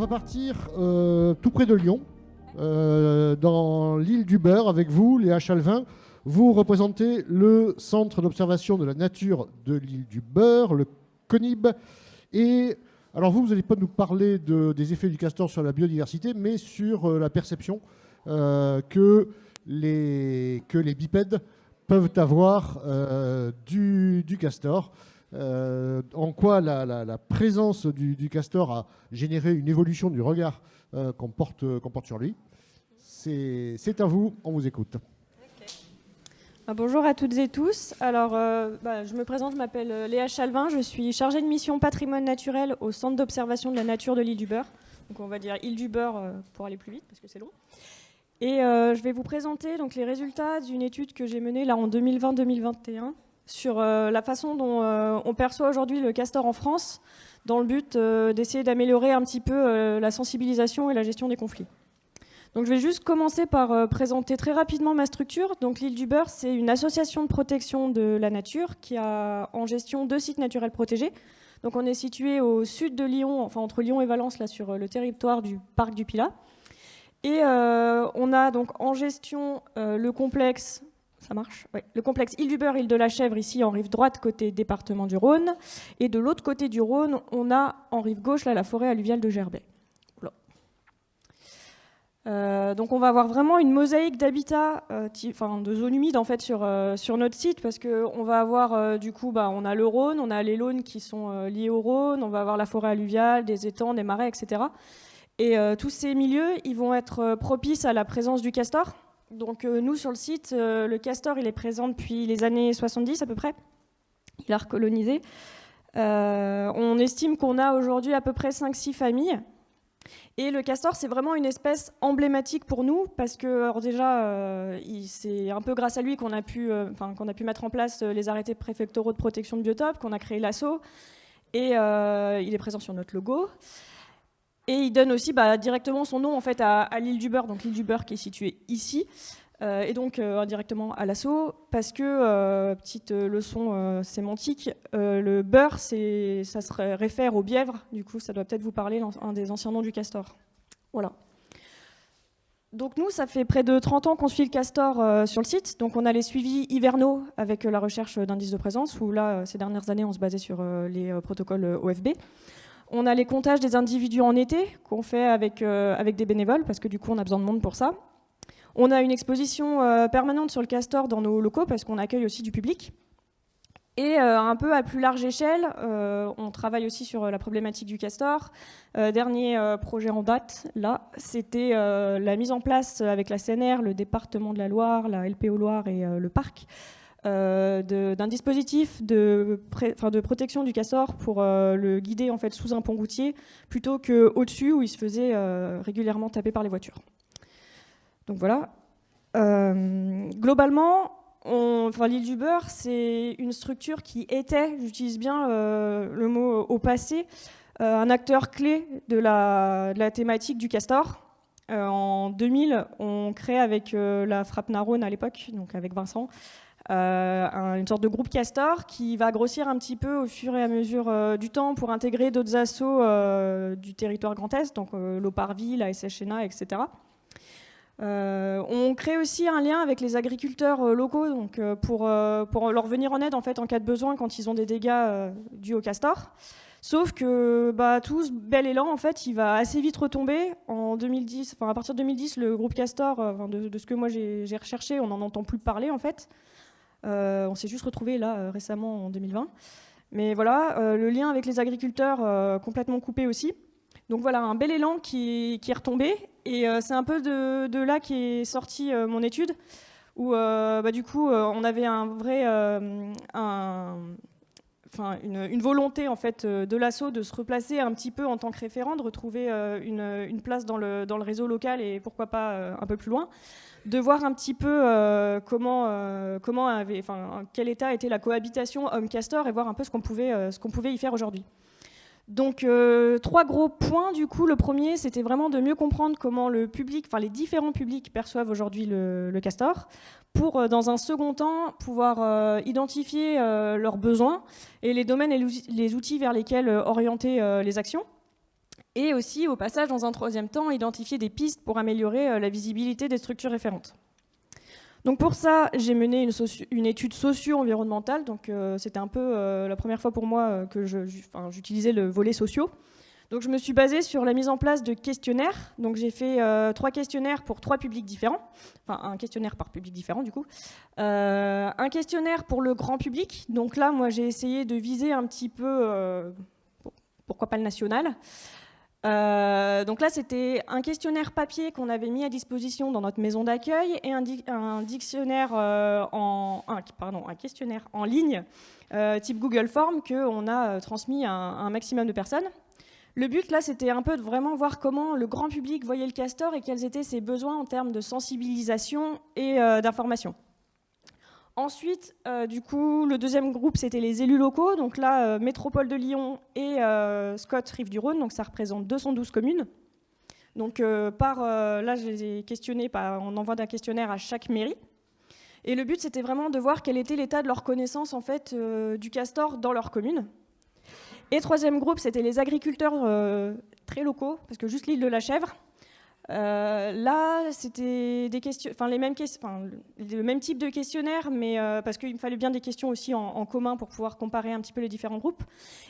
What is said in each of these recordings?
va partir tout près de Lyon, dans l'île du Beurre, avec vous, Léa Chalvin. Vous représentez le Centre d'observation de la nature de l'île du Beurre, le CONIB. Et alors vous n'allez pas nous parler des effets du castor sur la biodiversité, mais sur la perception que les bipèdes peuvent avoir du castor. En quoi la présence du castor a généré une évolution du regard qu'on porte sur lui. C'est à vous, on vous écoute. Bonjour à toutes et tous. Alors, je me présente, je m'appelle Léa Chalvin, je suis chargée de mission patrimoine naturel au Centre d'observation de la nature de l'île du Beurre. Donc on va dire île du Beurre pour aller plus vite parce que c'est long. Et je vais vous présenter donc, les résultats d'une étude que j'ai menée là en 2020-2021 sur la façon dont on perçoit aujourd'hui le castor en France dans le but d'essayer d'améliorer un petit peu la sensibilisation et la gestion des conflits. Donc je vais juste commencer par présenter très rapidement ma structure. Donc l'île du Beurre, c'est une association de protection de la nature qui a en gestion 2 sites naturels protégés. Donc on est situé au sud de Lyon, enfin entre Lyon et Valence, là sur le territoire du parc du Pilat. Et on a donc en gestion le complexe, ça marche, ouais, le complexe île du Beurre, île de la Chèvre, ici en rive droite côté département du Rhône. Et de l'autre côté du Rhône, on a en rive gauche là, la forêt alluviale de Gerbet. Donc on va avoir vraiment une mosaïque d'habitats, de zones humides en fait sur notre site parce qu'on va avoir du coup on a le Rhône, on a les launes qui sont liées au Rhône, on va avoir la forêt alluviale, des étangs, des marais, etc. Et tous ces milieux ils vont être propices à la présence du castor. Donc nous sur le site, le castor il est présent depuis les années 70 à peu près, il a recolonisé. On estime qu'on a aujourd'hui à peu près 5-6 familles. Et le castor, c'est vraiment une espèce emblématique pour nous parce que alors déjà, c'est un peu grâce à lui qu'on a pu mettre en place les arrêtés préfectoraux de protection de biotopes, qu'on a créé l'ASSO, et il est présent sur notre logo. Et il donne aussi directement son nom en fait à l'île du Beurre, donc l'île du Beurre qui est située ici, et donc indirectement à l'ASSO, parce que, petite leçon sémantique, le beurre, ça se réfère au bièvre, du coup ça doit peut-être vous parler, un des anciens noms du castor. Voilà. Donc nous, ça fait près de 30 ans qu'on suit le castor sur le site, donc on a les suivis hivernaux avec la recherche d'indices de présence, où là, ces dernières années, on se basait sur les protocoles OFB. On a les comptages des individus en été, qu'on fait avec des bénévoles, parce que du coup on a besoin de monde pour ça. On a une exposition permanente sur le castor dans nos locaux parce qu'on accueille aussi du public. Et un peu à plus large échelle, on travaille aussi sur la problématique du castor. Dernier projet en date, là, c'était la mise en place avec la CNR, le département de la Loire, la LPO Loire et le parc, d'un dispositif de protection du castor pour le guider en fait, sous un pont routier plutôt qu'au-dessus où il se faisait régulièrement taper par les voitures. Donc voilà. Globalement, l'île du Beurre, c'est une structure qui était, j'utilise bien le mot au passé, un acteur clé de la thématique du castor. En 2000, on crée avec la Frappe Narone à l'époque, donc avec Vincent, une sorte de groupe castor qui va grossir un petit peu au fur et à mesure du temps pour intégrer d'autres assos du territoire Grand Est, donc l'Eau-Parvis, la SHNA, etc. On crée aussi un lien avec les agriculteurs locaux donc, pour leur venir en aide en fait, en cas de besoin quand ils ont des dégâts dus au castor. Sauf que tout ce bel élan, en fait, il va assez vite retomber. En 2010, à partir de 2010, le groupe castor, de ce que moi j'ai recherché, on n'en entend plus parler en fait. On s'est juste retrouvé là récemment en 2020. Mais voilà, le lien avec les agriculteurs complètement coupé aussi. Donc voilà, un bel élan qui est retombé. Et c'est un peu de là qu'est sortie mon étude, où du coup, on avait une volonté en fait, de l'ASSO de se replacer un petit peu en tant que référent, de retrouver une place dans le réseau local et pourquoi pas un peu plus loin, de voir un petit peu quel état était la cohabitation homme-castor et voir un peu ce qu'on pouvait y faire aujourd'hui. Donc 3 gros points du coup. Le premier, c'était vraiment de mieux comprendre comment le public, les différents publics perçoivent aujourd'hui le castor, pour dans un second temps pouvoir identifier leurs besoins et les domaines et les outils vers lesquels orienter les actions. Et aussi, au passage, dans un troisième temps, identifier des pistes pour améliorer la visibilité des structures référentes. Donc pour ça, j'ai mené une étude socio-environnementale. Donc c'était un peu la première fois pour moi que j'utilisais le volet socio. Donc je me suis basée sur la mise en place de questionnaires. Donc j'ai fait 3 questionnaires pour 3 publics différents. Enfin, un questionnaire par public différent du coup. Un questionnaire pour le grand public. Donc là, moi j'ai essayé de viser un petit peu, pourquoi pas le national. Donc là, c'était un questionnaire papier qu'on avait mis à disposition dans notre maison d'accueil et un questionnaire en ligne type Google Form qu'on a transmis à un maximum de personnes. Le but, là, c'était un peu de vraiment voir comment le grand public voyait le castor et quels étaient ses besoins en termes de sensibilisation et d'information. Ensuite, du coup, le deuxième groupe, c'était les élus locaux. Donc là, Métropole de Lyon et Scott Rive-du-Rhône. Donc ça représente 212 communes. Donc là, je les ai questionnés en envoi d'un questionnaire à chaque mairie. Et le but, c'était vraiment de voir quel était l'état de leur connaissance en fait, du castor dans leur commune. Et troisième groupe, c'était les agriculteurs très locaux, parce que juste l'île de la Chèvre. Là, c'était le même type de questionnaire, mais parce qu'il me fallait bien des questions aussi en commun pour pouvoir comparer un petit peu les différents groupes.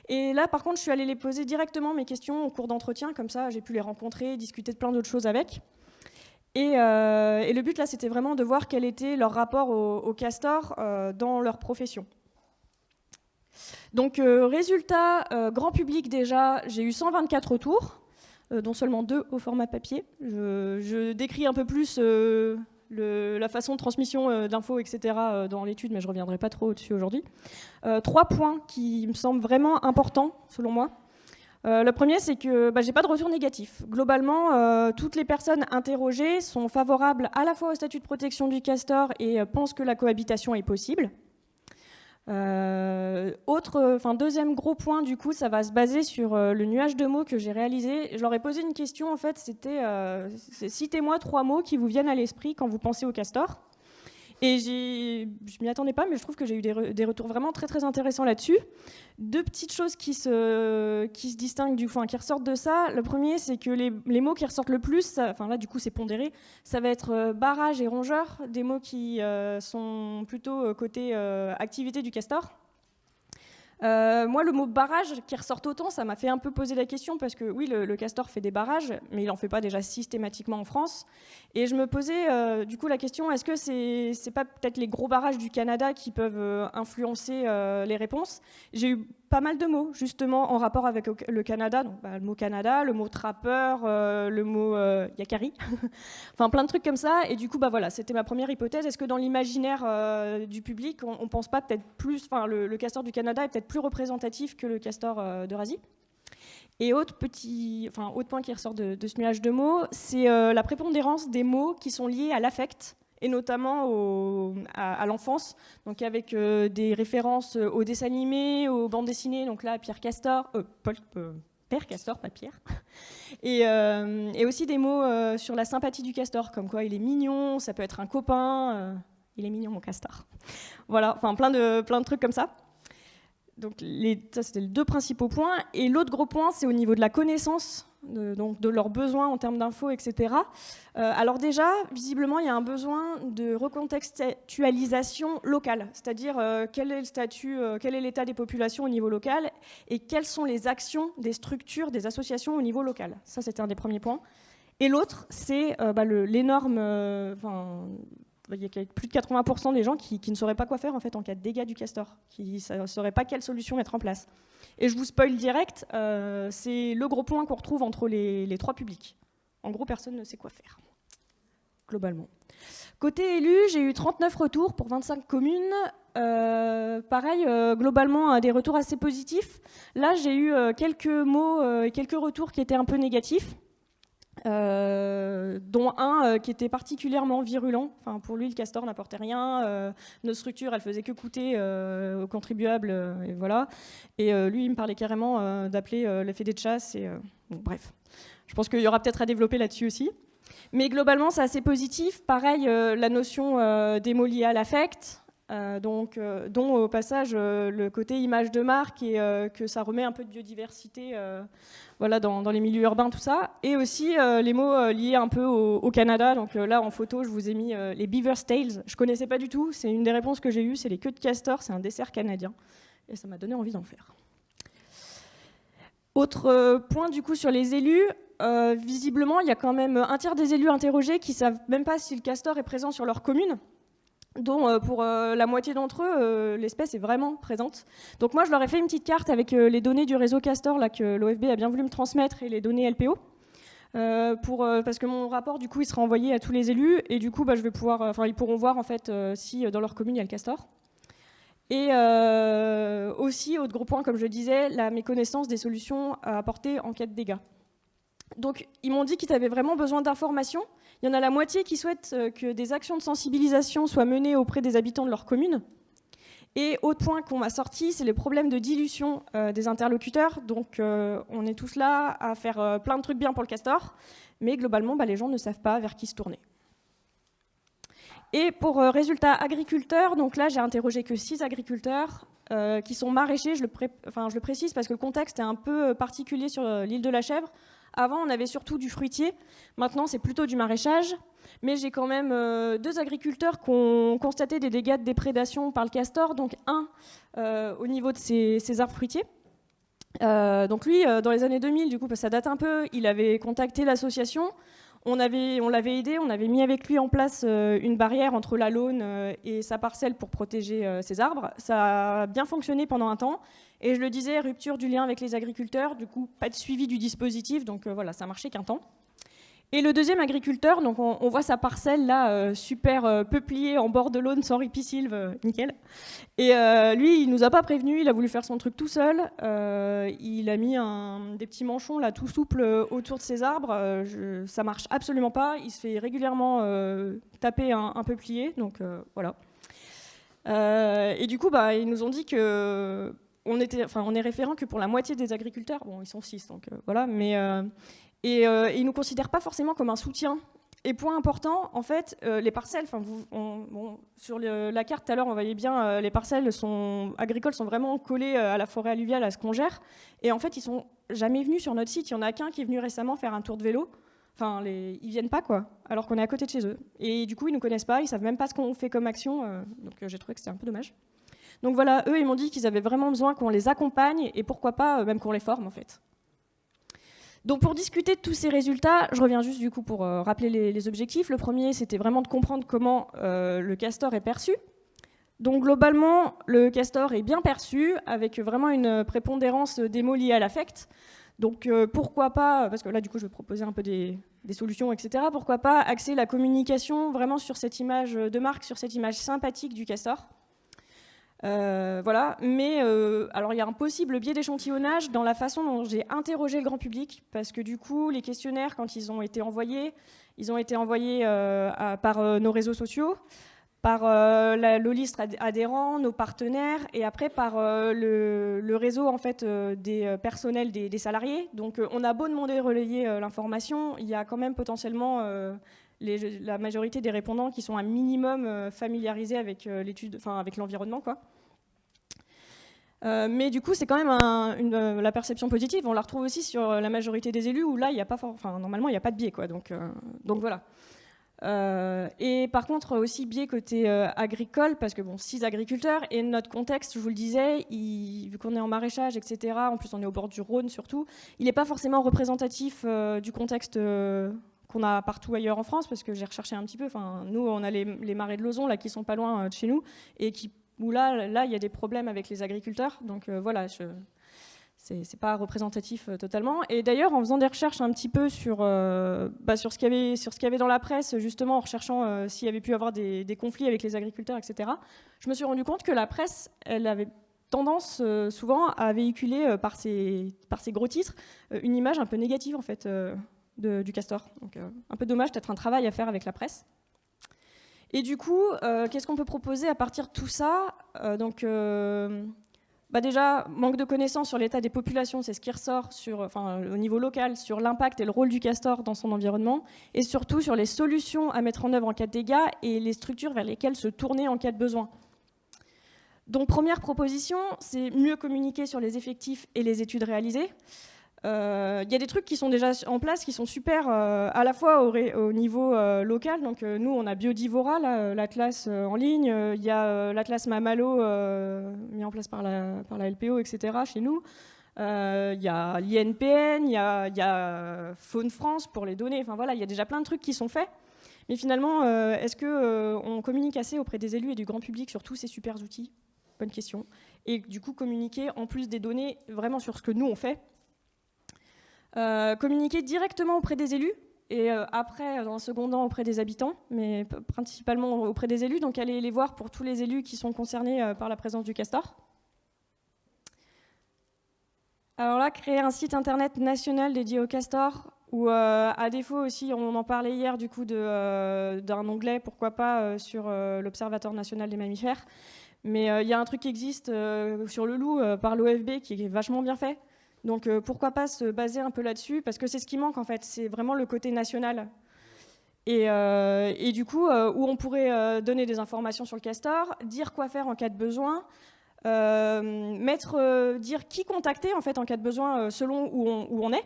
Et là, par contre, je suis allée les poser directement, mes questions, au cours d'entretien, comme ça, j'ai pu les rencontrer, discuter de plein d'autres choses avec. Et le but, là, c'était vraiment de voir quel était leur rapport au castor dans leur profession. Donc, résultat, grand public déjà, j'ai eu 124 retours. Dont seulement 2 au format papier. Je décris un peu plus la façon de transmission d'infos, etc. dans l'étude, mais je ne reviendrai pas trop dessus aujourd'hui. 3 points qui me semblent vraiment importants, selon moi. Le premier, c'est que je n'ai pas de retour négatif. Globalement, toutes les personnes interrogées sont favorables à la fois au statut de protection du castor et pensent que la cohabitation est possible. Deuxième gros point, du coup, ça va se baser sur le nuage de mots que j'ai réalisé. Je leur ai posé une question, en fait, c'était citez-moi 3 mots qui vous viennent à l'esprit quand vous pensez au castor. Et je m'y attendais pas, mais je trouve que j'ai eu des retours vraiment très très intéressants là-dessus. 2 petites choses qui se distinguent qui ressortent de ça. Le premier, c'est que les mots qui ressortent le plus, là du coup c'est pondéré, ça va être barrage et rongeur, des mots qui sont plutôt côté activité du castor. Moi, le mot barrage qui ressort autant, ça m'a fait un peu poser la question parce que oui, le castor fait des barrages, mais il n'en fait pas déjà systématiquement en France. Et je me posais du coup la question, est-ce que c'est pas peut-être les gros barrages du Canada qui peuvent influencer les réponses? J'ai eu pas mal de mots justement en rapport avec le Canada, donc le mot Canada, le mot trappeur, le mot yakari, enfin plein de trucs comme ça. Et du coup, voilà, c'était ma première hypothèse. Est-ce que dans l'imaginaire du public, on pense pas peut-être plus, le castor du Canada est peut-être plus représentatif que le castor d'Eurasie? Et autre point qui ressort de ce nuage de mots, c'est la prépondérance des mots qui sont liés à l'affect, et notamment à l'enfance, donc avec des références aux dessins animés, aux bandes dessinées, donc là Pierre Castor, Père Castor, pas Pierre, et aussi des mots sur la sympathie du castor, comme quoi il est mignon, ça peut être un copain, il est mignon mon castor. Voilà, plein de trucs comme ça. Donc ça c'était les 2 principaux points. Et l'autre gros point, c'est au niveau de la connaissance, de leurs besoins en termes d'infos, etc. Alors déjà, visiblement, il y a un besoin de recontextualisation locale, c'est-à-dire quel est le statut, quel est l'état des populations au niveau local et quelles sont les actions des structures, des associations au niveau local. Ça, c'était un des premiers points. Et l'autre, c'est l'énorme... il y a plus de 80% des gens qui ne sauraient pas quoi faire en fait en cas de dégâts du castor, qui ne sauraient pas quelle solution mettre en place. Et je vous spoil direct, c'est le gros point qu'on retrouve entre les 3 publics. En gros, personne ne sait quoi faire, globalement. Côté élu, j'ai eu 39 retours pour 25 communes. Pareil, globalement, des retours assez positifs. Là, j'ai eu quelques mots et quelques retours qui étaient un peu négatifs. Dont un qui était particulièrement virulent. Pour lui, le castor n'apportait rien. Notre structure, elle faisait que coûter aux contribuables. Et voilà. Et lui, il me parlait carrément d'appeler les fédés de chasse. Bref, je pense qu'il y aura peut-être à développer là-dessus aussi. Mais globalement, c'est assez positif. Pareil, la notion des mots liés à l'affect. dont au passage le côté image de marque et que ça remet un peu de biodiversité voilà, dans les milieux urbains, tout ça. Et aussi les mots liés un peu au Canada. Donc là, en photo, je vous ai mis les Beaver's Tails. Je ne connaissais pas du tout. C'est une des réponses que j'ai eues. C'est les queues de castor. C'est un dessert canadien. Et ça m'a donné envie d'en faire. Autre point, du coup, sur les élus. Visiblement, il y a quand même un tiers des élus interrogés qui ne savent même pas si le castor est présent sur leur commune, dont pour la moitié d'entre eux, l'espèce est vraiment présente. Donc moi, je leur ai fait une petite carte avec les données du réseau castor là, que l'OFB a bien voulu me transmettre et les données LPO, parce que mon rapport, du coup, il sera envoyé à tous les élus, et du coup, bah, ils pourront voir en fait, si dans leur commune, il y a le castor. Et aussi, autre gros point, comme je disais, la méconnaissance des solutions à apporter en cas de dégâts. Donc, ils m'ont dit qu'ils avaient vraiment besoin d'informations. Il y en a la moitié qui souhaitent que des actions de sensibilisation soient menées auprès des habitants de leur commune. Et autre point qu'on m'a sorti, c'est les problèmes de dilution des interlocuteurs. Donc, on est tous là à faire plein de trucs bien pour le castor, mais globalement, les gens ne savent pas vers qui se tourner. Et pour résultats agriculteurs, donc là, j'ai interrogé que 6 agriculteurs qui sont maraîchers. Je le précise parce que le contexte est un peu particulier sur l'île de la Chèvre. Avant, on avait surtout du fruitier. Maintenant, c'est plutôt du maraîchage. Mais j'ai quand même 2 agriculteurs qui ont constaté des dégâts de déprédation par le castor. Donc, un au niveau de ses arbres fruitiers. Donc lui, dans les années 2000, du coup, ça date un peu, il avait contacté l'association. On l'avait aidé, on avait mis avec lui en place une barrière entre la Laune et sa parcelle pour protéger ses arbres. Ça a bien fonctionné pendant un temps. Et je le disais, rupture du lien avec les agriculteurs, du coup, pas de suivi du dispositif. Donc voilà, ça marchait qu'un temps. Et le deuxième agriculteur, donc on voit sa parcelle là, super peuplier en bord de l'Aune, sans ripisylve, nickel. Et lui, il nous a pas prévenu, il a voulu faire son truc tout seul. Il a mis des petits manchons là, tout souples autour de ses arbres. Ça marche absolument pas. Il se fait régulièrement taper un peuplier, donc voilà. Et du coup, ils nous ont dit que on est référent que pour la moitié des agriculteurs. Bon, ils sont 6, donc voilà, mais et ils ne nous considèrent pas forcément comme un soutien. Et point important, en fait, les parcelles, sur la carte tout à l'heure, on voyait bien, les parcelles agricoles sont vraiment collées à la forêt alluviale, à ce qu'on gère. Et en fait, ils sont jamais venus sur notre site. Il y en a qu'un qui est venu récemment faire un tour de vélo. Enfin, ils viennent pas, quoi, alors qu'on est à côté de chez eux. Et du coup, ils nous connaissent pas, ils savent même pas ce qu'on fait comme action. Donc j'ai trouvé que c'était un peu dommage. Donc voilà, eux, ils m'ont dit qu'ils avaient vraiment besoin qu'on les accompagne et pourquoi pas même qu'on les forme, en fait. Donc pour discuter de tous ces résultats, je reviens juste du coup pour rappeler les objectifs. Le premier, c'était vraiment de comprendre comment le castor est perçu. Donc globalement, le castor est bien perçu, avec vraiment une prépondérance des mots liés à l'affect. Donc pourquoi pas, parce que là du coup je vais proposer un peu des solutions, etc. Pourquoi pas axer la communication vraiment sur cette image de marque, sur cette image sympathique du castor. Voilà, mais alors il y a un possible biais d'échantillonnage dans la façon dont j'ai interrogé le grand public, parce que du coup les questionnaires, quand ils ont été envoyés par nos réseaux sociaux, par l'OLISTRE adhérents, nos partenaires, et après par le réseau en fait des personnels des salariés. Donc on a beau demander de relayer l'information, il y a quand même potentiellement la majorité des répondants qui sont un minimum familiarisés avec l'étude, enfin avec l'environnement, quoi. Mais du coup, c'est quand même la perception positive. On la retrouve aussi sur la majorité des élus où là, il y a pas, normalement, il n'y a pas de biais, quoi. Donc voilà. Et par contre, aussi biais côté agricole, parce que 6 agriculteurs, et notre contexte, je vous le disais, vu qu'on est en maraîchage, etc., en plus on est au bord du Rhône surtout, il n'est pas forcément représentatif du contexte qu'on a partout ailleurs en France, parce que j'ai recherché un petit peu. Nous, on a les marais de Lauzon, là, qui sont pas loin de chez nous, et où là, il y a des problèmes avec les agriculteurs. Donc voilà, c'est pas représentatif totalement. Et d'ailleurs, en faisant des recherches un petit peu sur ce qu'il y avait dans la presse, justement en recherchant s'il y avait pu avoir des conflits avec les agriculteurs, etc., je me suis rendu compte que la presse, elle avait tendance souvent à véhiculer par ses gros titres une image un peu négative en fait du castor. Donc un peu dommage, peut-être un travail à faire avec la presse. Et du coup, qu'est-ce qu'on peut proposer à partir de tout ça? Déjà, manque de connaissances sur l'état des populations, c'est ce qui ressort au niveau local, sur l'impact et le rôle du castor dans son environnement, et surtout sur les solutions à mettre en œuvre en cas de dégâts et les structures vers lesquelles se tourner en cas de besoin. Donc première proposition, c'est mieux communiquer sur les effectifs et les études réalisées. Il y a des trucs qui sont déjà en place, qui sont super, à la fois au niveau local. Donc nous, on a Biodivora, l'atlas en ligne. Il y a l'atlas Mamalo, mis en place par la LPO, etc. chez nous. Il y a l'INPN, il y a Faune France pour les données. Enfin voilà, il y a déjà plein de trucs qui sont faits. Mais finalement, est-ce qu'on communique assez auprès des élus et du grand public sur tous ces super outils ? Bonne question. Et du coup, communiquer en plus des données vraiment sur ce que nous on fait. Communiquer directement auprès des élus et après, dans un second temps, auprès des habitants, mais principalement auprès des élus. Donc aller les voir pour tous les élus qui sont concernés par la présence du castor. Alors là, créer un site internet national dédié au castor, ou à défaut aussi, on en parlait hier du coup d'un onglet, pourquoi pas, sur l'Observatoire national des mammifères. Mais il y a un truc qui existe sur le loup par l'OFB qui est vachement bien fait. Donc pourquoi pas se baser un peu là-dessus, parce que c'est ce qui manque en fait, c'est vraiment le côté national. Et du coup, où on pourrait donner des informations sur le castor, dire quoi faire en cas de besoin, dire qui contacter en fait en cas de besoin selon où on est,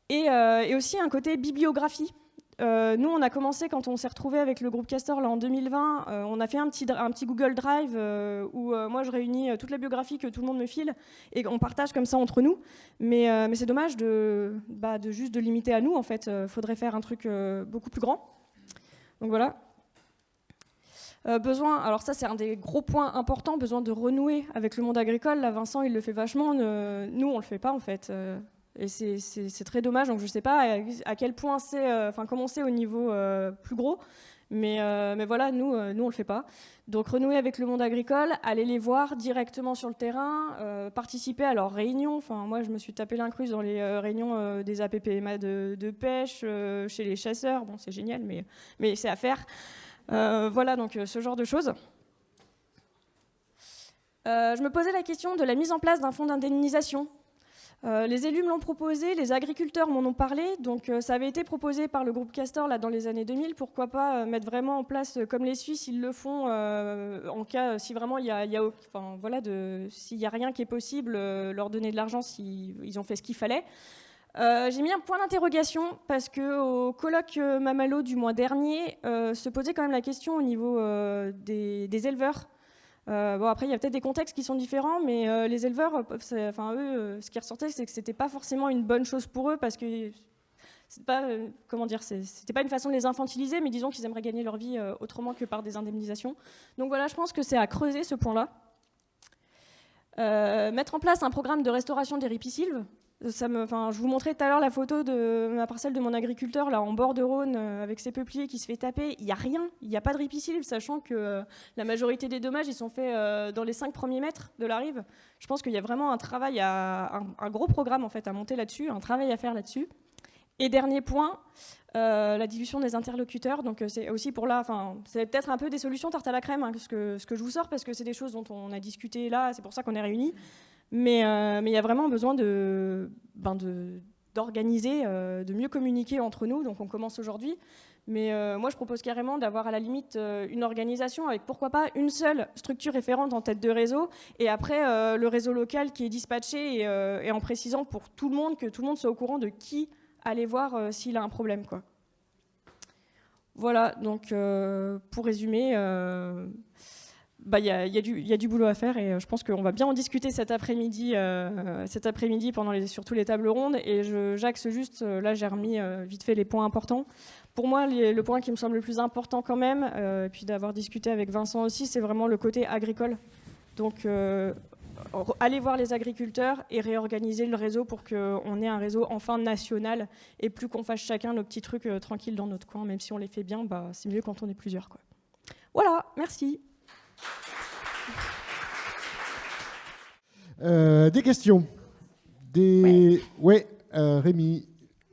et aussi un côté bibliographie. Nous, on a commencé quand on s'est retrouvé avec le groupe Castor là, en 2020. On a fait un petit Google Drive où moi je réunis toutes les biographies que tout le monde me file et on partage comme ça entre nous. Mais c'est dommage de juste de limiter à nous. En fait, faudrait faire un truc beaucoup plus grand. Donc voilà. Alors ça c'est un des gros points importants, besoin de renouer avec le monde agricole. Là, Vincent, il le fait vachement. Nous, on le fait pas en fait. Et c'est très dommage, donc je ne sais pas à quel point comment c'est au niveau plus gros, mais voilà, nous on ne le fait pas. Donc renouer avec le monde agricole, aller les voir directement sur le terrain, participer à leurs réunions. Enfin, moi je me suis tapé l'incruste dans les réunions des APPMA de pêche, chez les chasseurs, bon c'est génial, mais c'est à faire. Voilà, donc ce genre de choses. Je me posais la question de la mise en place d'un fonds d'indemnisation. Les élus me l'ont proposé, les agriculteurs m'en ont parlé, donc ça avait été proposé par le groupe Castor là, dans les années 2000. Pourquoi pas mettre vraiment en place, comme les Suisses, ils le font, en cas, si vraiment il y a s'il n'y a rien qui est possible, leur donner de l'argent s'ils ont fait ce qu'il fallait. J'ai mis un point d'interrogation parce qu'au colloque Mamalo du mois dernier, se posait quand même la question au niveau des éleveurs. Après, il y a peut-être des contextes qui sont différents, mais les éleveurs, eux, ce qui ressortait, c'est que c'était pas forcément une bonne chose pour eux, parce que c'est pas, c'était pas une façon de les infantiliser, mais disons qu'ils aimeraient gagner leur vie autrement que par des indemnisations. Donc voilà, je pense que c'est à creuser ce point-là. Mettre en place un programme de restauration des ripisylves. Je vous montrais tout à l'heure la photo de ma parcelle de mon agriculteur là en bord de Rhône avec ses peupliers qui se fait taper. Il n'y a rien, il n'y a pas de ripisylve, sachant que la majorité des dommages ils sont faits dans les 5 premiers mètres de la rive. Je pense qu'il y a vraiment un travail, un gros programme en fait à monter là-dessus, un travail à faire là-dessus. Et dernier point, la dilution des interlocuteurs. Donc c'est aussi pour là, c'est peut-être un peu des solutions tarte à la crème, hein, ce que je vous sors, parce que c'est des choses dont on a discuté là, c'est pour ça qu'on est réunis. Mais il y a vraiment besoin d'organiser, de mieux communiquer entre nous. Donc on commence aujourd'hui. Mais moi, je propose carrément d'avoir à la limite une organisation avec pourquoi pas une seule structure référente en tête de réseau. Et après, le réseau local qui est dispatché et en précisant pour tout le monde, que tout le monde soit au courant de qui aller voir s'il a un problème, quoi. Voilà, donc pour résumer... Il y a du boulot à faire et je pense qu'on va bien en discuter cet après-midi sur toutes les tables rondes. Et j'axe juste, là j'ai remis vite fait les points importants. Pour moi, le point qui me semble le plus important quand même, et puis d'avoir discuté avec Vincent aussi, c'est vraiment le côté agricole. Donc aller voir les agriculteurs et réorganiser le réseau pour qu'on ait un réseau enfin national et plus qu'on fasse chacun nos petits trucs tranquilles dans notre coin, même si on les fait bien, c'est mieux quand on est plusieurs, quoi. Voilà, merci. Des questions. Rémi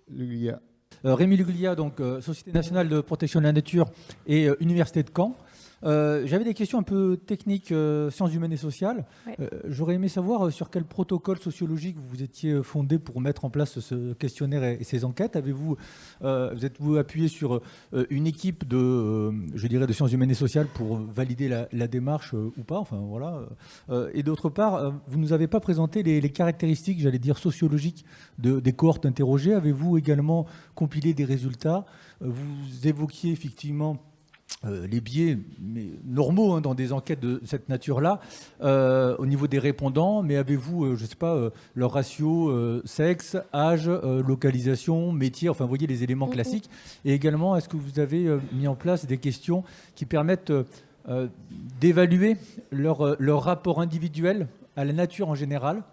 Luglia. Rémi Luglia, donc Société nationale de protection de la nature et Université de Caen. J'avais des questions un peu techniques, sciences humaines et sociales. Ouais. J'aurais aimé savoir sur quel protocole sociologique vous vous étiez fondé pour mettre en place ce questionnaire et ces enquêtes. Vous êtes-vous appuyé sur une équipe je dirais, de sciences humaines et sociales pour valider la démarche ou pas, enfin, voilà. Et d'autre part, vous ne nous avez pas présenté les caractéristiques, j'allais dire, sociologiques des cohortes interrogées. Avez-vous également compilé des résultats? Vous évoquiez effectivement les biais normaux dans des enquêtes de cette nature-là, au niveau des répondants, mais avez-vous, je ne sais pas, leur ratio, sexe, âge, localisation, métier, enfin vous voyez les éléments classiques. Et également, est-ce que vous avez mis en place des questions qui permettent d'évaluer leur rapport individuel à la nature en général,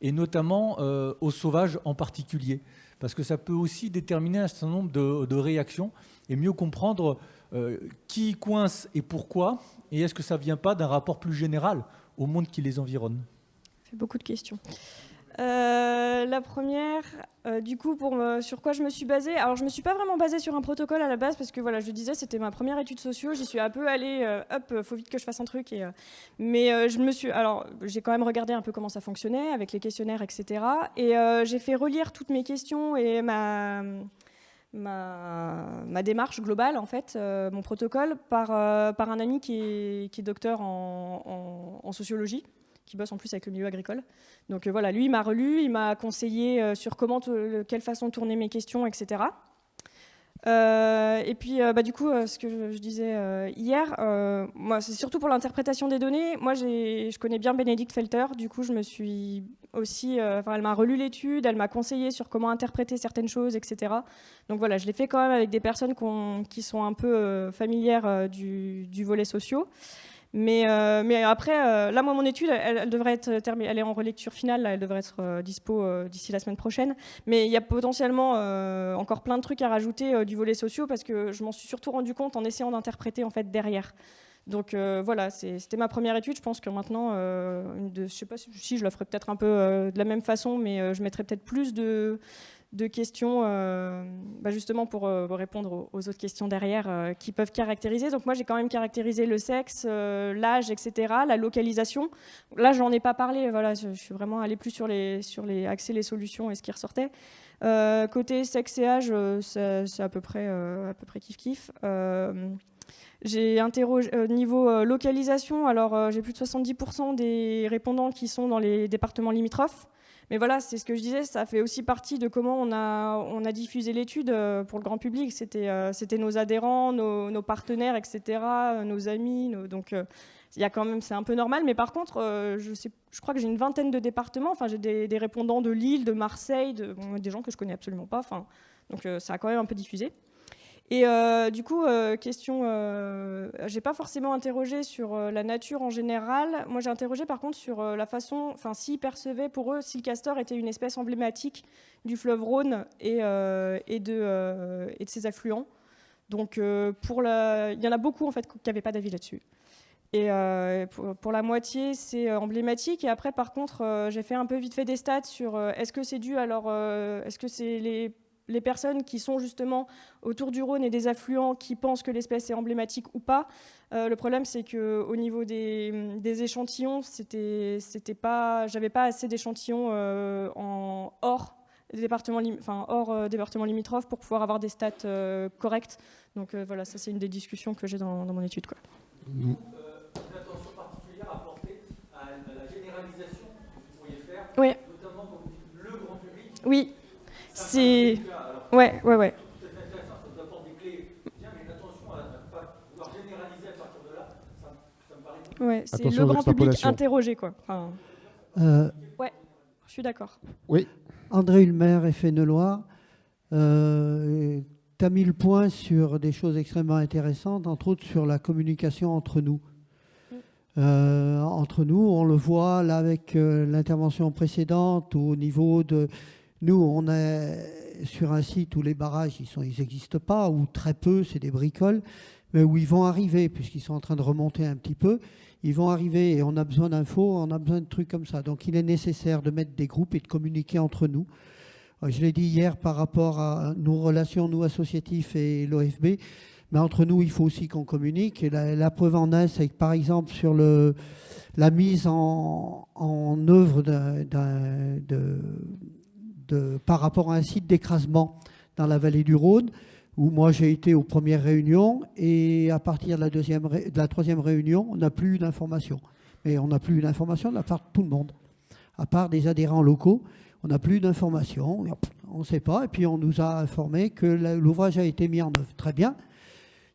et notamment aux sauvages en particulier? Parce que ça peut aussi déterminer un certain nombre de réactions et mieux comprendre qui coince et pourquoi, et est-ce que ça ne vient pas d'un rapport plus général au monde qui les environne? Ça fait beaucoup de questions. La première, du coup, sur quoi je me suis basée. Alors, je ne me suis pas vraiment basée sur un protocole à la base, parce que voilà, je le disais, c'était ma première étude socio. J'y suis un peu allée, faut vite que je fasse un truc. Mais j'ai quand même regardé un peu comment ça fonctionnait, avec les questionnaires, etc. Et j'ai fait relire toutes mes questions et ma démarche globale, en fait, mon protocole, par un ami qui est docteur en sociologie, qui bosse en plus avec le milieu agricole. Donc voilà, lui, il m'a relu, il m'a conseillé sur quelle façon tourner mes questions, etc. Et puis, du coup, ce que je disais hier, moi, c'est surtout pour l'interprétation des données. Moi, je connais bien Bénédicte Felter. Du coup, je me suis aussi... elle m'a relu l'étude, elle m'a conseillé sur comment interpréter certaines choses, etc. Donc voilà, je l'ai fait quand même avec des personnes qui sont un peu familières du volet socio. Mais après, là, moi, mon étude, elle devrait être terminée. Elle est en relecture finale, là, elle devrait être dispo d'ici la semaine prochaine. Mais il y a potentiellement encore plein de trucs à rajouter du volet socio, parce que je m'en suis surtout rendu compte en essayant d'interpréter en fait derrière. Donc voilà, c'était ma première étude. Je pense que maintenant, je sais pas si je la ferai peut-être un peu de la même façon, mais je mettrai peut-être plus de questions, justement pour répondre aux autres questions derrière qui peuvent caractériser. Donc moi, j'ai quand même caractérisé le sexe, l'âge, etc., la localisation. Là, je n'en ai pas parlé. Voilà, je suis vraiment allée plus sur les axer les solutions et ce qui ressortait. Côté sexe et âge, c'est à peu près kiff-kiff. J'ai interrogé niveau localisation. Alors, j'ai plus de 70% des répondants qui sont dans les départements limitrophes. Mais voilà, c'est ce que je disais, ça fait aussi partie de comment on a diffusé l'étude pour le grand public. C'était nos adhérents, nos partenaires, etc., nos amis. Donc, il y a quand même, c'est un peu normal. Mais par contre, je crois que j'ai une vingtaine de départements. Enfin, j'ai des répondants de Lille, de Marseille, des gens que je connais absolument pas. Enfin, donc, ça a quand même un peu diffusé. Et du coup, question, j'ai pas forcément interrogé sur la nature en général. Moi, j'ai interrogé par contre sur la façon, enfin, s'ils percevaient pour eux si le castor était une espèce emblématique du fleuve Rhône et de ses affluents. Donc, il y en a beaucoup en fait qui n'avaient pas d'avis là-dessus. Et pour la moitié, c'est emblématique. Et après, par contre, j'ai fait un peu vite fait des stats sur est-ce que c'est dû alors, est-ce que c'est les personnes qui sont justement autour du Rhône et des affluents qui pensent que l'espèce est emblématique ou pas. Le problème, c'est qu'au niveau des échantillons, j'avais pas assez d'échantillons hors département limitrophe pour pouvoir avoir des stats correctes. Donc voilà, ça c'est une des discussions que j'ai dans mon étude, quoi. Une attention particulière à porter à la généralisation que vous pourriez faire, oui. Notamment pour le grand public. Oui. C'est... Ouais. Tout à fait intéressant, ça nous apporte des clés bien, mais attention à ne pas vouloir généraliser à partir de là, ça me paraît... Ouais, c'est attention le grand public interrogé, quoi. Enfin... Ouais, je suis d'accord. Oui. André Ulmer, Effet-Neuloir, tu as mis le point sur des choses extrêmement intéressantes, entre autres sur la communication entre nous. Entre nous, on le voit là avec l'intervention précédente, au niveau de... Nous, on est sur un site où les barrages, ils n'existent pas, ou très peu, c'est des bricoles, mais où ils vont arriver, puisqu'ils sont en train de remonter un petit peu, ils vont arriver et on a besoin d'infos, on a besoin de trucs comme ça. Donc il est nécessaire de mettre des groupes et de communiquer entre nous. Je l'ai dit hier par rapport à nos relations, nous associatifs et l'OFB, Mais entre nous, il faut aussi qu'on communique. Et la preuve en est, c'est que par exemple sur la mise en œuvre par rapport à un site d'écrasement dans la vallée du Rhône, où moi j'ai été aux premières réunions, et à partir de la troisième réunion, on n'a plus d'informations. Mais on n'a plus d'informations de la part de tout le monde. À part des adhérents locaux, on n'a plus d'informations, on ne sait pas. Et puis on nous a informé que l'ouvrage a été mis en œuvre. Très bien.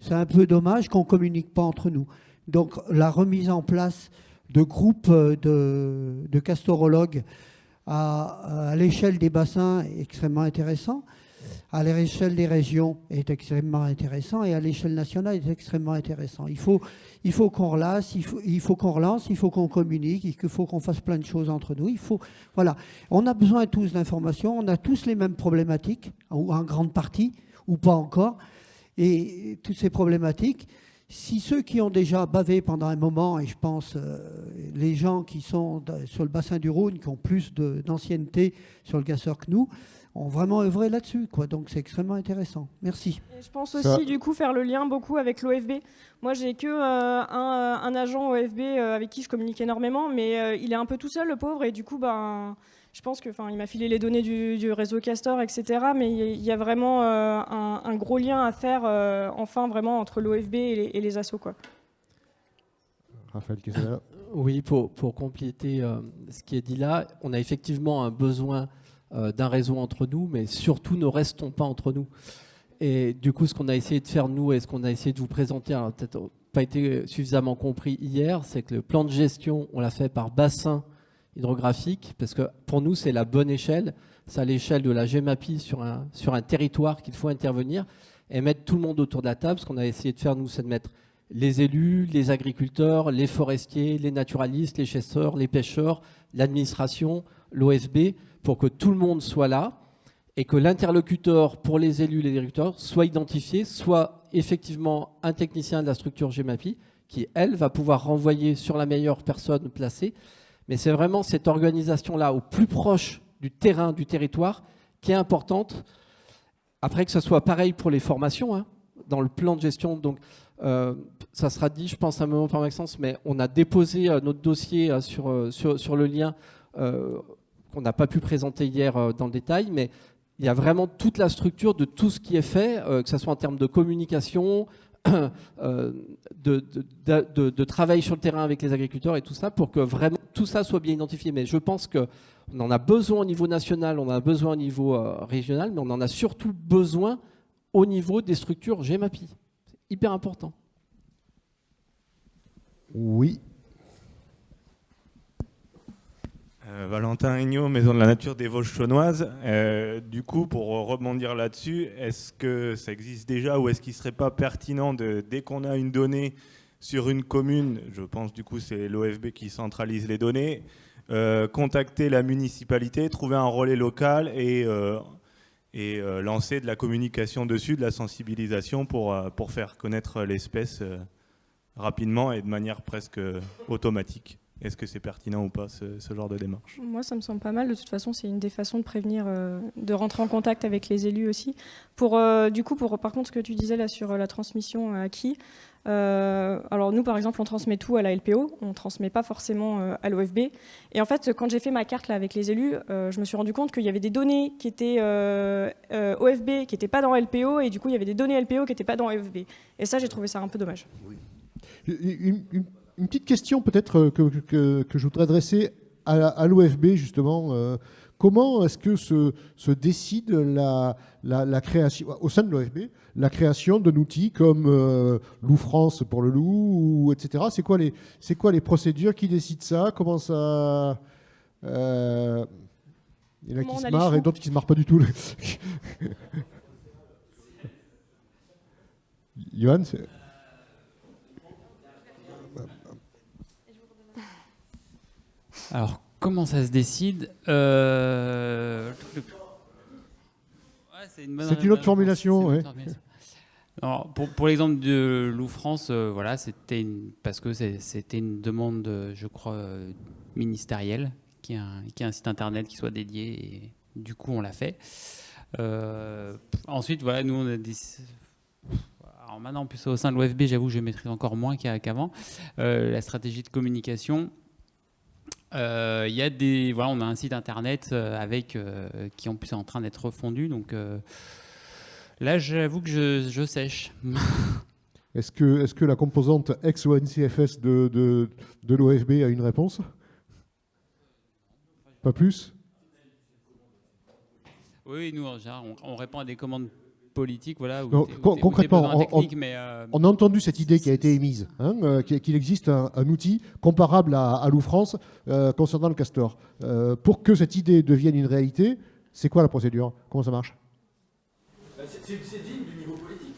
C'est un peu dommage qu'on ne communique pas entre nous. Donc la remise en place de groupes de castorologues à l'échelle des bassins est extrêmement intéressant. À l'échelle des régions est extrêmement intéressant, et à l'échelle nationale est extrêmement intéressant. Il faut qu'on relance, il faut qu'on communique, il faut qu'on fasse plein de choses entre nous. Voilà. On a besoin tous d'informations, on a tous les mêmes problématiques, ou en grande partie, ou pas encore. Et toutes ces problématiques, si ceux qui ont déjà bavé pendant un moment, et je pense les gens qui sont sur le bassin du Rhône, qui ont plus d'ancienneté sur le Gasseur que nous, ont vraiment œuvré là-dessus, quoi. Donc c'est extrêmement intéressant. Merci. Et je pense aussi du coup faire le lien beaucoup avec l'OFB. Moi j'ai que un agent OFB avec qui je communique énormément, mais il est un peu tout seul le pauvre, et du coup je pense que, il m'a filé les données du réseau Castor, etc. Mais il y a vraiment un gros lien à faire enfin vraiment entre l'OFB et les assos, quoi. Raphaël, qu'est-ce que c'est là ? Oui, pour compléter ce qui est dit là, on a effectivement un besoin d'un réseau entre nous, mais surtout ne restons pas entre nous. Et du coup, ce qu'on a essayé de faire nous, et ce qu'on a essayé de vous présenter, alors peut-être pas été suffisamment compris hier, c'est que le plan de gestion, on l'a fait par bassin hydrographique, parce que pour nous, c'est la bonne échelle. C'est à l'échelle de la GEMAPI sur un territoire qu'il faut intervenir et mettre tout le monde autour de la table. Ce qu'on a essayé de faire, nous, c'est de mettre les élus, les agriculteurs, les forestiers, les naturalistes, les chasseurs, les pêcheurs, l'administration, l'OFB, pour que tout le monde soit là et que l'interlocuteur pour les élus, les agriculteurs, soit identifié, soit effectivement un technicien de la structure GEMAPI qui, elle, va pouvoir renvoyer sur la meilleure personne placée. Mais c'est vraiment cette organisation-là au plus proche du terrain, du territoire, qui est importante. Après, que ce soit pareil pour les formations, dans le plan de gestion. Donc, ça sera dit, je pense, à un moment par Maxence, mais on a déposé notre dossier sur le lien qu'on n'a pas pu présenter hier dans le détail, mais il y a vraiment toute la structure de tout ce qui est fait, que ce soit en termes de communication, de travail sur le terrain avec les agriculteurs et tout ça, pour que vraiment tout ça soit bien identifié. Mais je pense qu'on en a besoin au niveau national, on en a besoin au niveau régional, mais on en a surtout besoin au niveau des structures GEMAPI. C'est hyper important. Oui. Valentin Regnault, Maison de la Nature des Vosges Chaunoises. Du coup, pour rebondir là-dessus, est-ce que ça existe déjà, ou est-ce qu'il ne serait pas pertinent, dès qu'on a une donnée sur une commune, je pense du coup c'est l'OFB qui centralise les données, contacter la municipalité, trouver un relais local et lancer de la communication dessus, de la sensibilisation pour faire connaître l'espèce rapidement et de manière presque automatique? Est-ce que c'est pertinent ou pas, ce genre de démarche? Moi, ça me semble pas mal. De toute façon, c'est une des façons de prévenir, de rentrer en contact avec les élus aussi. Par contre, ce que tu disais là sur la transmission à qui, alors nous, par exemple, on transmet tout à la LPO, on ne transmet pas forcément à l'OFB. Et en fait, quand j'ai fait ma carte là, avec les élus, je me suis rendu compte qu'il y avait des données qui étaient OFB, qui n'étaient pas dans LPO, et du coup, il y avait des données LPO qui n'étaient pas dans OFB. Et ça, j'ai trouvé ça un peu dommage. Oui. Une petite question peut-être que je voudrais adresser à l'OFB justement. Comment est-ce que se décide la création, au sein de l'OFB, la création d'un outil comme Loup France pour le loup, etc. C'est quoi les procédures? Qui décide ça? Comment ça... il y en a qui se marrent et d'autres qui ne se marrent pas du tout. Johan, c'est... Alors, comment ça se décide? C'est une autre formulation. Ouais. Alors, pour l'exemple de Loup France, voilà, c'était parce que c'était une demande, je crois, ministérielle, qui a un site internet qui soit dédié, et du coup, on l'a fait. Ensuite, voilà, nous, on a alors maintenant, en plus au sein de l'OFB, j'avoue que je maîtrise encore moins qu'avant, la stratégie de communication. Il y a voilà, on a un site internet qui en plus est en train d'être refondu, donc là j'avoue que je sèche. Est-ce que la composante ex-ONCFS de l'OFB a une réponse? Pas plus? Oui, nous en général, on répond à des commandes politiques, voilà. Concrètement, on a entendu cette idée qui a été émise, qu'il existe un outil comparable à Lou-France concernant le castor. Pour que cette idée devienne une réalité, c'est quoi la procédure? Comment ça marche? C'est digne du niveau politique.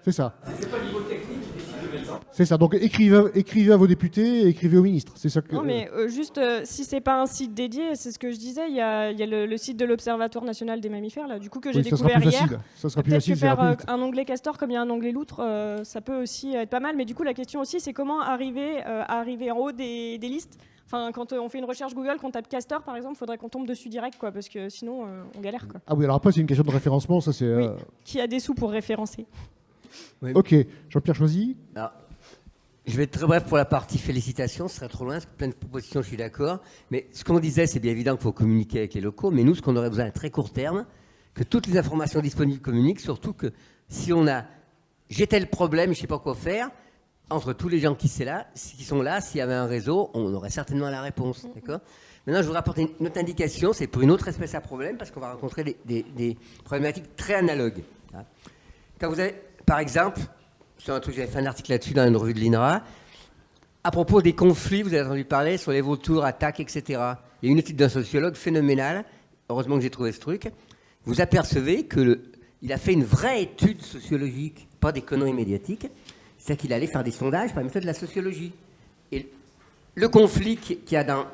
C'est ça. C'est pas le niveau technique qui décide de mettre ça. C'est ça. Donc écrivez à vos députés, écrivez aux ministres. C'est ça que. Non, mais juste, si c'est pas un site dédié, c'est ce que je disais, il y a le site de l'Observatoire national des mammifères, là, du coup, que j'ai découvert hier. Ça sera plus Peut-être facile. que faire un onglet castor comme il y a un onglet loutre, ça peut aussi être pas mal. Mais du coup, la question aussi, c'est comment arriver en haut des listes. Enfin, quand on fait une recherche Google, qu'on tape castor, par exemple, il faudrait qu'on tombe dessus direct, quoi, parce que sinon, on galère, quoi. Ah oui, alors après, c'est une question de référencement, ça c'est. Oui. Qui a des sous pour référencer? Oui. Ok, Jean-Pierre Choisy. Alors, je vais être très bref pour la partie félicitations, ce serait trop loin, parce que plein de propositions, je suis d'accord. Mais ce qu'on disait, c'est bien évident qu'il faut communiquer avec les locaux, mais nous, ce qu'on aurait besoin à très court terme, que toutes les informations disponibles communiquent, surtout que si on a j'ai tel problème, je ne sais pas quoi faire, entre tous les gens qui sont là, s'il y avait un réseau, on aurait certainement la réponse. D'accord ? Maintenant, je voudrais apporter une autre indication, c'est pour une autre espèce à problème, parce qu'on va rencontrer des problématiques très analogues. Quand vous avez, par exemple, sur un truc, j'avais fait un article là-dessus dans une revue de l'INRA, à propos des conflits, vous avez entendu parler sur les vautours, attaques, etc. Il y a une étude d'un sociologue phénoménale, heureusement que j'ai trouvé ce truc. Vous apercevez qu'il a fait une vraie étude sociologique, pas des conneries médiatiques, c'est-à-dire qu'il allait faire des sondages par la méthode de la sociologie. Et le conflit qu'il y a dans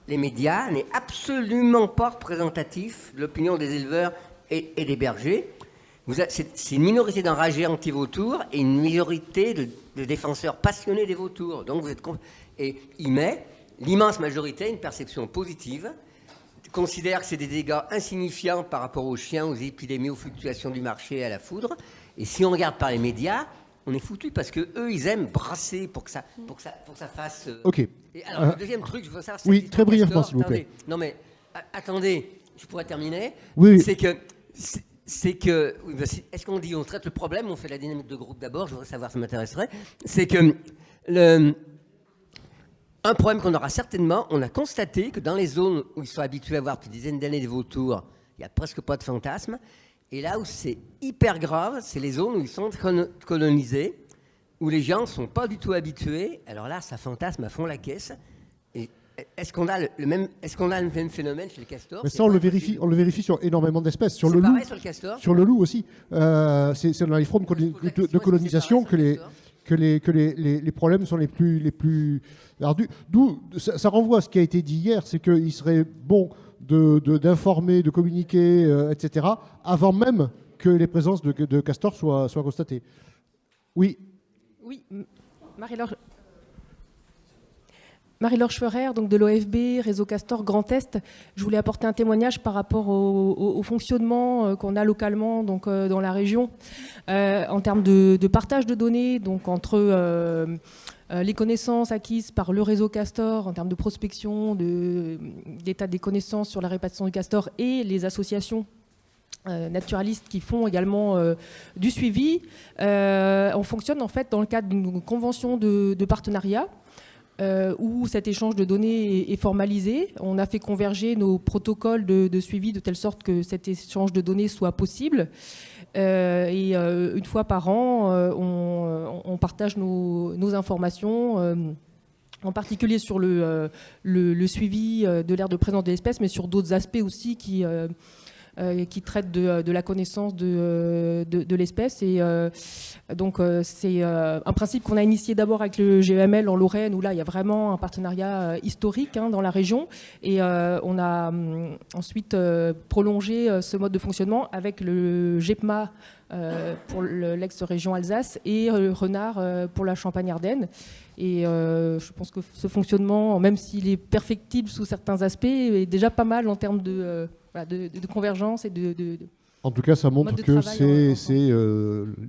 les médias n'est absolument pas représentatif de l'opinion des éleveurs et des bergers. C'est une minorité d'enragés anti-vautours et une minorité de défenseurs passionnés des vautours. Donc et il met l'immense majorité une perception positive, considère que c'est des dégâts insignifiants par rapport aux chiens, aux épidémies, aux fluctuations du marché, à la foudre. Et si on regarde par les médias, on est foutu parce que eux, ils aiment brasser pour que ça fasse. Ok. Et alors le deuxième truc, je veux savoir. Oui, très brièvement, s'il vous plaît. Non mais attendez, je pourrais terminer. Oui. C'est que, est-ce qu'on dit on traite le problème, on fait la dynamique de groupe d'abord, je voudrais savoir, ça m'intéresserait. C'est que un problème qu'on aura certainement, on a constaté que dans les zones où ils sont habitués à voir depuis des dizaines d'années des vautours, il n'y a presque pas de fantasmes. Et là où c'est hyper grave, c'est les zones où ils sont colonisés, où les gens ne sont pas du tout habitués. Alors là, ça fantasme à fond la caisse. Et est-ce qu'on a le même phénomène chez le castor? Mais ça, on le vérifie sur énormément d'espèces. Sur le pareil loup, sur le castor. Sur le loup aussi. C'est dans les formes de colonisation que les problèmes sont les plus ardus. D'où ça renvoie à ce qui a été dit hier, c'est qu'il serait bon d'informer, de communiquer, etc., avant même que les présences de castors soient constatées. Oui. Oui, Marie-Laure Schwerer, donc de l'OFB, Réseau Castor Grand Est. Je voulais apporter un témoignage par rapport au fonctionnement qu'on a localement donc, dans la région en termes de partage de données donc, entre les connaissances acquises par le réseau Castor en termes de prospection, d'état des connaissances sur la répartition du castor et les associations naturalistes qui font également du suivi. On fonctionne en fait dans le cadre d'une convention de partenariat où cet échange de données est formalisé. On a fait converger nos protocoles de suivi de telle sorte que cet échange de données soit possible. Et une fois par an, on partage nos informations, en particulier sur le suivi de l'aire de présence de l'espèce, mais sur d'autres aspects aussi qui traitent de la connaissance de l'espèce. Et donc, c'est un principe qu'on a initié d'abord avec le GEML en Lorraine, où là, il y a vraiment un partenariat historique dans la région. Et on a ensuite prolongé ce mode de fonctionnement avec le GEPMA pour l'ex-région Alsace et Renard pour la Champagne-Ardenne. Et je pense que ce fonctionnement, même s'il est perfectible sous certains aspects, est déjà pas mal en termes de convergence et En tout cas, ça montre Mode de que travail c'est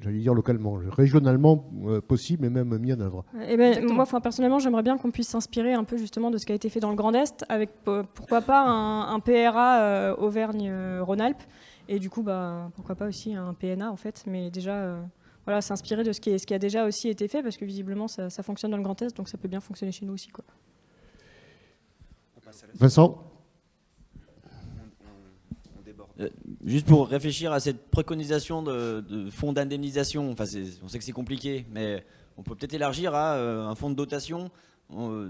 j'allais dire localement, régionalement possible et même mis en œuvre. Moi, personnellement, j'aimerais bien qu'on puisse s'inspirer un peu justement de ce qui a été fait dans le Grand Est, avec pourquoi pas un PRA Auvergne-Rhône-Alpes, et du coup, pourquoi pas aussi un PNA en fait, mais déjà, voilà, s'inspirer de ce qui a déjà aussi été fait, parce que visiblement, ça fonctionne dans le Grand Est, donc ça peut bien fonctionner chez nous aussi, quoi. Vincent ? Juste pour réfléchir à cette préconisation de fonds d'indemnisation, enfin on sait que c'est compliqué, mais on peut peut-être élargir à un fonds de dotation.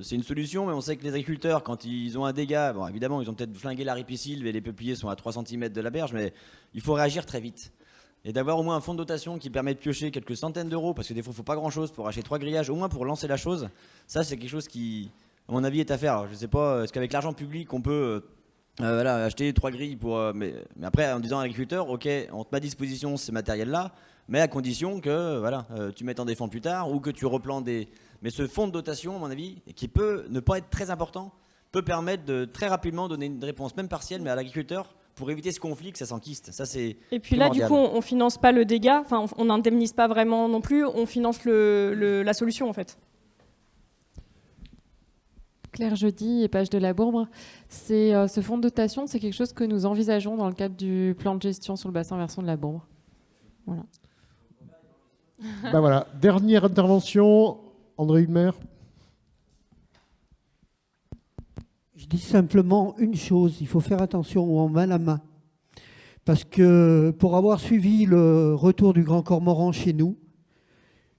C'est une solution, mais on sait que les agriculteurs, quand ils ont un dégât, bon, évidemment, ils ont peut-être flingué la ripisylve et les peupliers sont à 3 cm de la berge, mais il faut réagir très vite. Et d'avoir au moins un fonds de dotation qui permet de piocher quelques centaines d'euros, parce que des fois, il ne faut pas grand-chose pour acheter 3 grillages, au moins pour lancer la chose, ça, c'est quelque chose qui, à mon avis, est à faire. Alors, je ne sais pas, est-ce qu'avec l'argent public, on peut... acheter 3 grilles pour. Mais après, en disant à l'agriculteur, ok, on te met à disposition ces matériels-là, mais à condition que tu mettes en défense plus tard ou que tu replantes des. Mais ce fonds de dotation, à mon avis, qui peut ne pas être très important, peut permettre de très rapidement donner une réponse, même partielle, mais à l'agriculteur, pour éviter ce conflit, que ça s'enquiste. Ça, c'est. Et puis là, du coup, on finance pas le dégât, enfin, on n'indemnise pas vraiment non plus, on finance la solution en fait. Claire Jeudi et Page de la Bourbre. Ce fonds de dotation, c'est quelque chose que nous envisageons dans le cadre du plan de gestion sur le bassin versant de la Bourbre. Voilà. Voilà. Dernière intervention, André Hulmer. Je dis simplement une chose, il faut faire attention où on met la main. Parce que pour avoir suivi le retour du grand cormoran chez nous,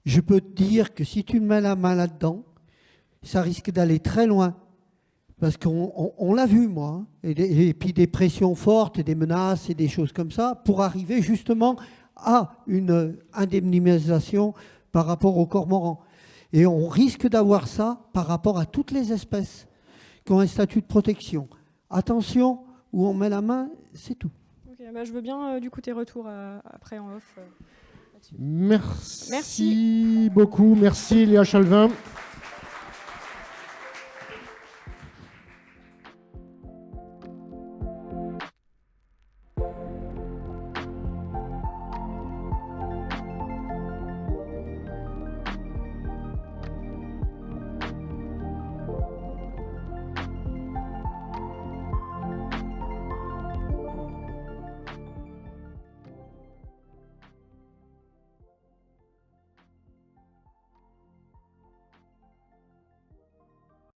je peux te dire que si tu mets la main là-dedans, ça risque d'aller très loin. Parce qu'on l'a vu, moi. Et puis des pressions fortes et des menaces et des choses comme ça pour arriver justement à une indemnisation par rapport au cormoran. Et on risque d'avoir ça par rapport à toutes les espèces qui ont un statut de protection. Attention, où on met la main, c'est tout. Okay, je veux bien du coup tes retours après en off. Merci beaucoup. Merci Léa Chalvin.